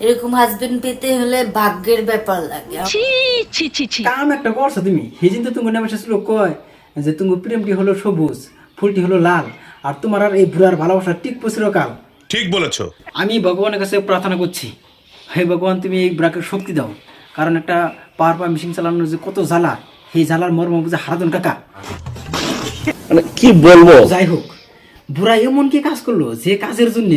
এরকম হাজবেন্ড পেতে হলে ভাগ্যের ব্যাপার লাগে। কাম একটা করছো তুমি, সেদিন তো তুমি নামে শেষ লোক কয় যে তুমি প্রেমটি হলো সবুজ, ফুলটি হলো লাল, আর তোমার আর এই বুড়ার ভালোবাসা টিকবো চিরকাল। ঠিক বলেছো। আমি ভগবানের কাছে প্রার্থনা করছি, হে ভগবান তুমি এই বুড়াকে শক্তি দাও, কারণ একটা পাওয়ার মেশিন চালানোর যে কত জ্বালা, সেই জ্বালার মর্ম বুঝে হারাধন কাকা। মানে কি বলবো। যাই হোক, বুড়া এমন কি কাজ করলো যে কাজের জন্য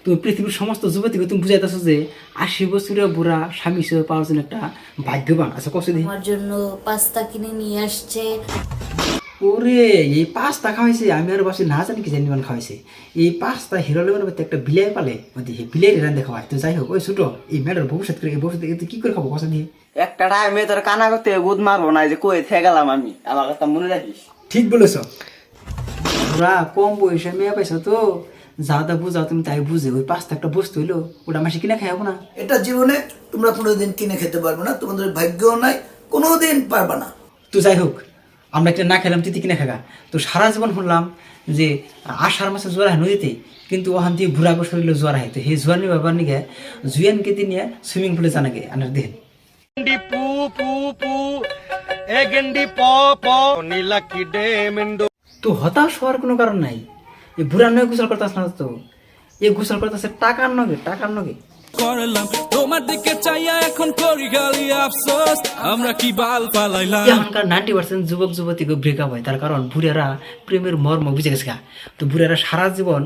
তুমি পৃথিবীর সমস্ত যুবতীকে তুমি বুঝাইতেছো যে 80 বছরের বুড়া স্বামী হিসেবে পাওয়ার জন্য একটা ভাগ্যবান। আচ্ছা কষ্ট দিই আমার জন্য পাস্তা কিনে নিয়ে আসছে। ওরে এই পাঁচটা খাওয়াইছে, আমি আর বাসে না জানি কি জানি মান খাওয়াইছে। এই পাঁচটা হিরো লেভেলের মধ্যে একটা বিলাই পালে বিলাই রান্ধে খাওয়ায়। তো যাই হোক, ওই ছোট এই ম্যাডার ভবিষ্যৎ করে এই ভবিষ্যৎ কি করে খাবো কথা দিয়ে। একটা টাইমে তোর কানা করতে গুদ মারবো না যে কই থেকে গেলাম আমি, আমার কথা মনে রাখিস। ঠিক বলেছ, ওরা কম বয়সে মেয়ে পাইছো তো, যা তা বুঝাও তুমি তাই বুঝে। ওই পাঁচটা একটা বস্তু হইলো ওটা মাসে কিনা খাইবো না। এটা জীবনে তোমরা কোনোদিন কিনে খেতে পারবে না, তোমাদের ভাগ্যও নাই, কোনোদিন পারবে না। তো যাই হোক, আমরা একটা না খেলাম তিতি কিনে খাগা। তো সারা জীবন শুনলাম যে আষাঢ় মাসে জোয়ার হয় নদীতে, কিন্তু ওখান থেকে ঘুরা বসে হইলো জোয়ার হয়। তো সেই জোয়ার নিয়ে ব্যাপার নিয়ে জুয়ানকে নিয়ে সুইমিং পুলে জানাগে আনার দেখেন। তো হতাশ হওয়ার কোনো কারণ নাই, এই বুড়া নয় গোসল করতেছ না তো, এই গোসল করতেছে টাকার নগে, টাকার নগে। করলাম তোমার দিকে চাইয়া এখন করি খালি আফসোস, আমরা কি বাল পালাইলাম। এখনকার 90% যুবক যুবতীকে ব্রেকআপ হয়, তার কারণ বুড়েরা প্রেমের মর্ম বুঝে গেছে। তো বুড়েরা সারা জীবন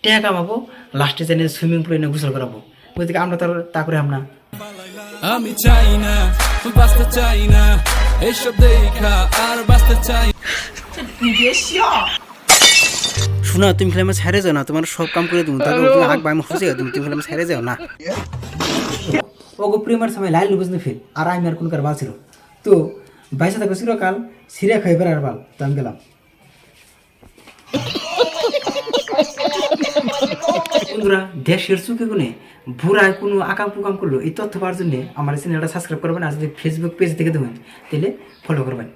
টাকা কামাবো, লাস্টে জানি সুইমিং পুলে এনে গোসল করাবো। ওই থেকে আমরা তার তা করে আমরা আমি চাই না, বাঁচতে চাই না এসব দেখা, আর বাঁচতে চাই। শোনা, তুমি খেলে আমার ছেড়ে যাও না, তোমার সব কাম করে দেবো, তারপর তুমি আগ বাই খুঁজে তুমি খেলে আমার ছেড়ে যাও না। ওগো প্রেমের সময় লাইল বুঝতে ফির, আর আমি আর কোন কার বাল ছিল তো বাইসা থাকবে চিরকাল, সিরিয়া খাই বেড়ার বাল। তো আমি গেলাম। বন্ধুরা, দেশের চুকে গুনে বুড়ায় কোনো আকাম কুকাম করলো, এই তথ্য পাওয়ার জন্য আমার চ্যানেলটা সাবস্ক্রাইব করবেন, আর যদি ফেসবুক পেজ থেকে দেবেন তাহলে ফলো করবেন।